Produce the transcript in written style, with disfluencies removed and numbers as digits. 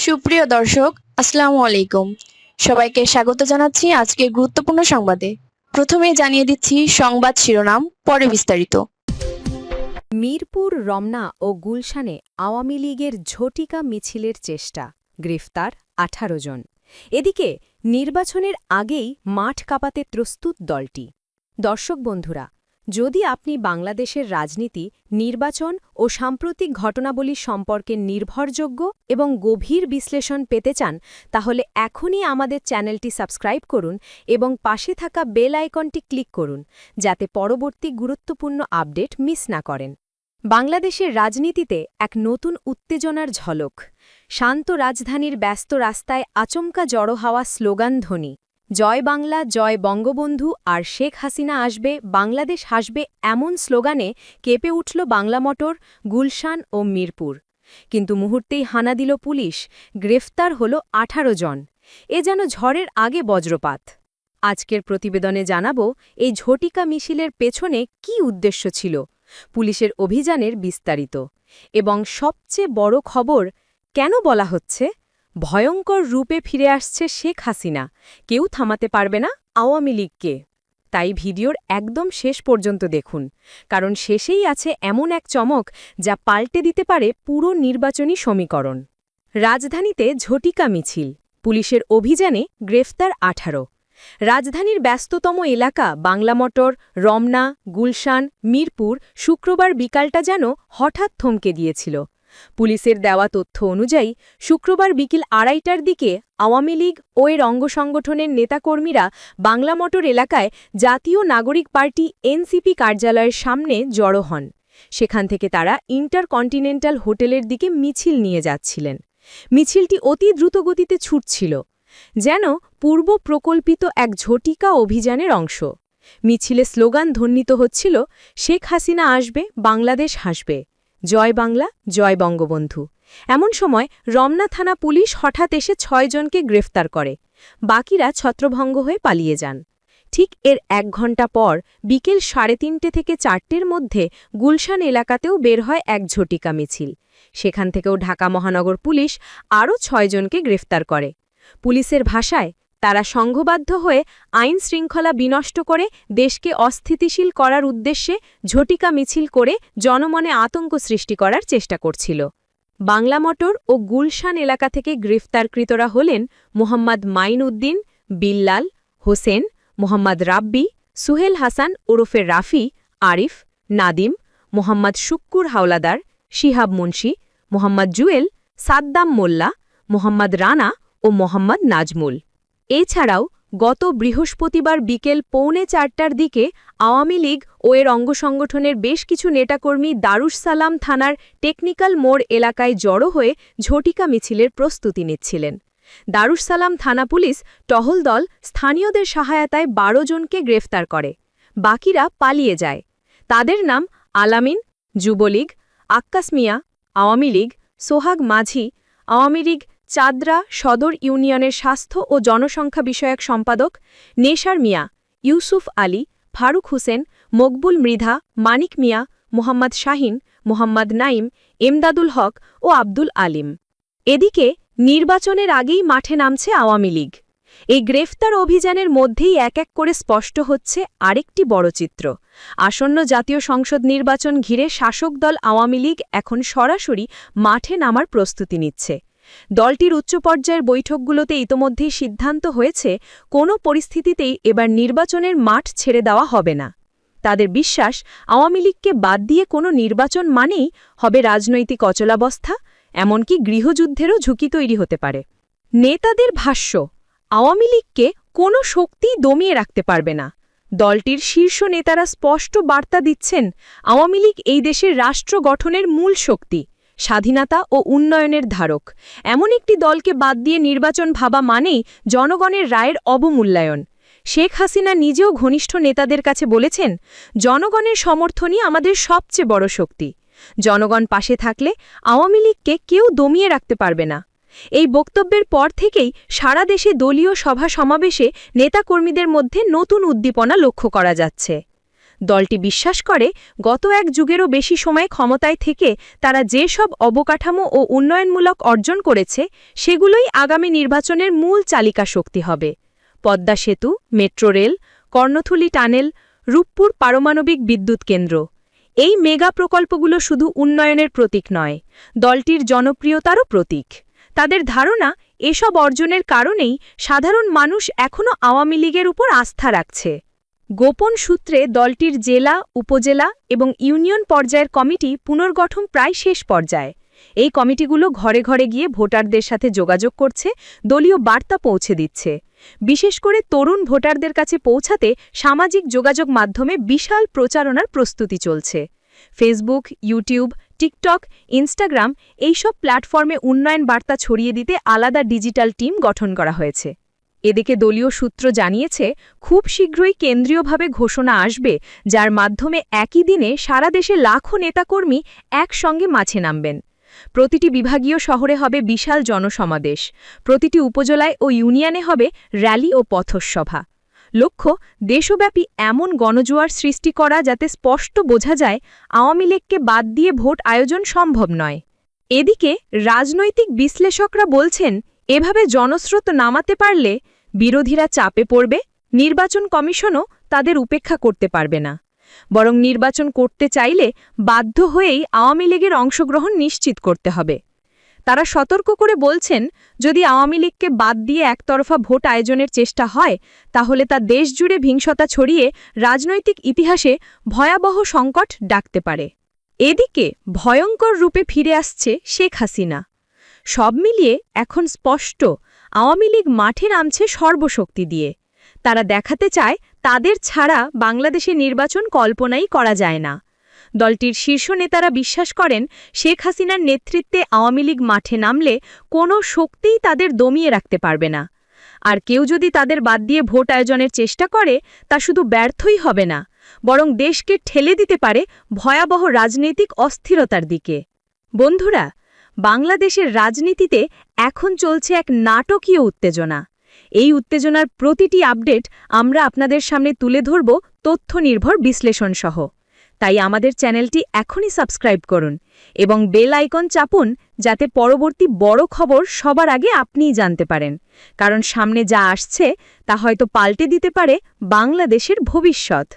সুপ্রিয় দর্শক, আসসালামু আলাইকুম। সবাইকে স্বাগত জানাচ্ছি আজকের গুরুত্বপূর্ণ সংবাদে। প্রথমেই জানিয়ে দিচ্ছি সংবাদ শিরোনাম, পরে বিস্তারিত। মিরপুর, রমনা ও গুলশানে আওয়ামী লীগের ঝটিকা মিছিলের চেষ্টা, গ্রেফতার ১৮ জন। এদিকে নির্বাচনের আগেই মাঠ কাঁপাতে প্রস্তুত দলটি। দর্শক বন্ধুরা, যদি আপনি বাংলাদেশের রাজনীতি, নির্বাচন ও সাম্প্রতিক ঘটনাবলী সম্পর্কে নির্ভরযোগ্য এবং গভীর বিশ্লেষণ পেতে চান, তাহলে এখনই আমাদের চ্যানেলটি সাবস্ক্রাইব করুন এবং পাশে থাকা বেল আইকনটি ক্লিক করুন, যাতে পরবর্তী গুরুত্বপূর্ণ আপডেট মিস না করেন। বাংলাদেশের রাজনীতিতে এক নতুন উত্তেজনার ঝলক। শান্ত রাজধানীর ব্যস্ত রাস্তায় আচমকা জড়ো হওয়া স্লোগানধ্বনি, জয় বাংলা, জয় বঙ্গবন্ধু আর শেখ হাসিনা আসবে, বাংলাদেশ হাসবে, এমন স্লোগানে কেঁপে উঠল বাংলা মোটর, গুলশান ও মিরপুর। কিন্তু মুহূর্তেই হানা দিল পুলিশ, গ্রেফতার হল ১৮ জন। এ যেন ঝড়ের আগে বজ্রপাত। আজকের প্রতিবেদনে জানাবো এই ঝটিকা মিছিলের পেছনে কী উদ্দেশ্য ছিল, পুলিশের অভিযানের বিস্তারিত, এবং সবচেয়ে বড় খবর, কেন বলা হচ্ছে ভয়ঙ্কর রূপে ফিরে আসছে শেখ হাসিনা, কেউ থামাতে পারবে না আওয়ামী লীগকে। তাই ভিডিওর একদম শেষ পর্যন্ত দেখুন, কারণ শেষেই আছে এমন এক চমক যা পাল্টে দিতে পারে পুরো নির্বাচনী সমীকরণ। রাজধানীতে ঝটিকা মিছিল, পুলিশের অভিযানে গ্রেফতার ১৮। রাজধানীর ব্যস্ততম এলাকা বাংলা মোটর, রমনা, গুলশান, মিরপুর শুক্রবার বিকালটা যেন হঠাৎ থমকে দিয়েছিল। পুলিশের দেওয়া তথ্য অনুযায়ী শুক্রবার বিকেল ২:৩০টার দিকে আওয়ামী লীগ ও এর অঙ্গসংগঠনের নেতাকর্মীরা বাংলা মোটর এলাকায় জাতীয় নাগরিক পার্টি এনসিপি কার্যালয়ের সামনে জড়ো হন। সেখান থেকে তারা ইন্টারকন্টিনেন্টাল হোটেলের দিকে মিছিল নিয়ে যাচ্ছিলেন। মিছিলটি অতি দ্রুতগতিতে ছুটছিল, যেন পূর্ব প্রকল্পিত এক ঝটিকা অভিযানের অংশ। মিছিলে স্লোগান ধ্বনিত হচ্ছিল, শেখ হাসিনা আসবে, বাংলাদেশ হাসবে, জয় বাংলা, জয় বঙ্গবন্ধু। এমন সময় রমনা থানা পুলিশ হঠাৎ এসে ৬ জনকে গ্রেফতার করে। বাকিরা ছত্রভঙ্গ হয়ে পালিয়ে যান। ঠিক এর ১ ঘণ্টা পর বিকেল ৩:৩০ থেকে ৪টের মধ্যে গুলশান এলাকাতেও বের হয় এক ঝটিকা মিছিল। সেখান থেকেও ঢাকা মহানগর পুলিশ আরও ৬ জনকে গ্রেফতার করে। পুলিশের ভাষায়, তারা সংঘবদ্ধ হয়ে আইন শৃঙ্খলা বিনষ্ট করে দেশকে অস্থিতিশীল করার উদ্দেশ্যে ঝটিকা মিছিল করে জনমনে আতঙ্ক সৃষ্টি করার চেষ্টা করছিল। বাংলা মোটর ও গুলশান এলাকা থেকে গ্রেফতারকৃতরা হলেন মোহাম্মদ মাইন উদ্দিন, বিল্লাল হোসেন, মোহাম্মদ রাব্বি, সুহেল হাসান ওরফে রাফি, আরিফ, নাদিম, মোহাম্মদ শুক্কুর হাওলাদার, শিহাব মুন্সি, মোহাম্মদ জুয়েল, সাদ্দাম মোল্লা, মোহাম্মদ রানা ও মোহাম্মদ নাজমুল। এছাড়াও গত বৃহস্পতিবার বিকেল ৩:৪টার দিকে আওয়ামী লীগ ও এর অঙ্গসংগঠনের বেশ কিছু নেতাকর্মী দারুস সালাম থানার টেকনিক্যাল মোড় এলাকায় জড়ো হয়ে ঝটিকা মিছিলের প্রস্তুতি নিচ্ছিলেন। দারুস সালাম থানা পুলিশ টহল দল স্থানীয়দের সহায়তায় ১২ জনকে গ্রেফতার করে। বাকিরা পালিয়ে যায়। তাদের নাম আলামিন, যুবলীগ, আক্কাস মিয়া, আওয়ামী লীগ, সোহাগ মাঝি, আওয়ামী লীগ চাঁদরা সদর ইউনিয়নের স্বাস্থ্য ও জনসংখ্যা বিষয়ক সম্পাদক, নেশার মিয়া, ইউসুফ আলী, ফারুক হোসেন, মকবুল মৃধা, মানিক মিয়া, মোহাম্মদ শাহিন, মোহাম্মদ নাইম, এমদাদুল হক ও আব্দুল আলিম। এদিকে নির্বাচনের আগেই মাঠে নামছে আওয়ামী লীগ। এই গ্রেফতার অভিযানের মধ্যেই এক এক করে স্পষ্ট হচ্ছে আরেকটি বড় চিত্র। আসন্ন জাতীয় সংসদ নির্বাচন ঘিরে শাসক দল আওয়ামী লীগ এখন সরাসরি মাঠে নামার প্রস্তুতি নিচ্ছে। দলটির উচ্চ পর্যায়ের বৈঠকগুলোতে ইতোমধ্যেই সিদ্ধান্ত হয়েছে, কোনো পরিস্থিতিতেই এবার নির্বাচনের মাঠ ছেড়ে দেওয়া হবে না। তাদের বিশ্বাস, আওয়ামী লীগকে বাদ দিয়ে কোনো নির্বাচন মানেই হবে রাজনৈতিক অচলাবস্থা, এমনকি গৃহযুদ্ধেরও ঝুঁকি তৈরি হতে পারে। নেতাদের ভাষ্য, আওয়ামী লীগকে কোনো শক্তিই দমিয়ে রাখতে পারবে না। দলটির শীর্ষ নেতারা স্পষ্ট বার্তা দিচ্ছেন, আওয়ামী লীগ এই দেশের রাষ্ট্র গঠনের মূল শক্তি, স্বাধীনতা ও উন্নয়নের ধারক। এমন একটি দলকে বাদ দিয়ে নির্বাচন ভাবা মানেই জনগণের রায়ের অবমূল্যায়ন। শেখ হাসিনা নিজেও ঘনিষ্ঠ নেতাদের কাছে বলেছেন, জনগণের সমর্থনই আমাদের সবচেয়ে বড় শক্তি। জনগণ পাশে থাকলে আওয়ামী লীগকে কেউ দমিয়ে রাখতে পারবে না। এই বক্তব্যের পর থেকেই সারা দেশে দলীয় সভা সমাবেশে নেতাকর্মীদের মধ্যে নতুন উদ্দীপনা লক্ষ্য করা যাচ্ছে। দলটি বিশ্বাস করে গত এক যুগেরও বেশি সময় ক্ষমতায় থেকে তারা যে সব অবকাঠামো ও উন্নয়নমূলক অর্জন করেছে সেগুলোই আগামী নির্বাচনের মূল চালিকা শক্তি হবে। পদ্মা সেতু, মেট্রো রেল, কর্ণথুলী টানেল, রূপপুর পারমাণবিক বিদ্যুৎ কেন্দ্র, এই মেগা প্রকল্পগুলো শুধু উন্নয়নের প্রতীক নয়, দলটির জনপ্রিয়তারও প্রতীক। তাদের ধারণা এসব অর্জনের কারণেই সাধারণ মানুষ এখনও আওয়ামী লীগের উপর আস্থা রাখছে। গোপন সূত্রে দলটির জেলা, উপজেলা এবং ইউনিয়ন পর্যায়ের কমিটি পুনর্গঠন প্রায় শেষ পর্যায়ে। এই কমিটিগুলো ঘরে ঘরে গিয়ে ভোটারদের সাথে যোগাযোগ করছে, দলীয় বার্তা পৌঁছে দিচ্ছে। বিশেষ করে তরুণ ভোটারদের কাছে পৌঁছাতে সামাজিক যোগাযোগ মাধ্যমে বিশাল প্রচারণার প্রস্তুতি চলছে। ফেসবুক, ইউটিউব, টিকটক, ইনস্টাগ্রাম এইসব প্ল্যাটফর্মে উন্নয়ন বার্তা ছড়িয়ে দিতে আলাদা ডিজিটাল টিম গঠন করা হয়েছে। এদিকে দলীয় সূত্র জানিয়েছে, খুব শীঘ্রই কেন্দ্রীয়ভাবে ঘোষণা আসবে, যার মাধ্যমে একই দিনে সারা দেশে লাখো নেতাকর্মী একসঙ্গে মাঠে নামবেন। প্রতিটি বিভাগীয় শহরে হবে বিশাল জনসমাবেশ, প্রতিটি উপজেলায় ও ইউনিয়নে হবে র্যালি ও পথসভা। লক্ষ্য, দেশব্যাপী এমন গণজোয়ার সৃষ্টি করা যাতে স্পষ্ট বোঝা যায় আওয়ামী লীগকে বাদ দিয়ে ভোট আয়োজন সম্ভব নয়। এদিকে রাজনৈতিক বিশ্লেষকরা বলছেন, এভাবে জনস্রোত নামাতে পারলে বিরোধীরা চাপে পড়বে, নির্বাচন কমিশনও তাদের উপেক্ষা করতে পারবে না। বরং নির্বাচন করতে চাইলে বাধ্য হয়েই আওয়ামী লীগের অংশগ্রহণ নিশ্চিত করতে হবে। তারা সতর্ক করে বলছেন, যদি আওয়ামী লীগকে বাদ দিয়ে একতরফা ভোট আয়োজনের চেষ্টা হয় তাহলে তা দেশজুড়ে হিংসতা ছড়িয়ে রাজনৈতিক ইতিহাসে ভয়াবহ সংকট ডাকতে পারে। এদিকে ভয়ঙ্কর রূপে ফিরে আসছে শেখ হাসিনা। সব মিলিয়ে এখন স্পষ্ট, আওয়ামী লীগ মাঠে নামছে সর্বশক্তি দিয়ে। তারা দেখাতে চায় তাদের ছাড়া বাংলাদেশে নির্বাচন কল্পনাই করা যায় না। দলটির শীর্ষ নেতারা বিশ্বাস করেন, শেখ হাসিনার নেতৃত্বে আওয়ামী লীগ মাঠে নামলে কোনো শক্তিই তাদের দমিয়ে রাখতে পারবে না। আর কেউ যদি তাদের বাদ দিয়ে ভোট আয়োজনের চেষ্টা করে তা শুধু ব্যর্থই হবে না, বরং দেশকে ঠেলে দিতে পারে ভয়াবহ রাজনৈতিক অস্থিরতার দিকে। বন্ধুরা, বাংলাদেশের রাজনীতিতে এখন চলছে এক নাটকীয় উত্তেজনা। এই উত্তেজনার প্রতিটি আপডেট আমরা আপনাদের সামনে তুলে ধরব তথ্য নির্ভর বিশ্লেষণ সহ। তাই আমাদের চ্যানেলটি এখনই সাবস্ক্রাইব করুন এবং বেল আইকন চাপুন, যাতে পরবর্তী বড় খবর সবার আগে আপনিই জানতে পারেন। কারণ সামনে যা আসছে তা হয়তো পাল্টে দিতে পারে বাংলাদেশের ভবিষ্যৎ।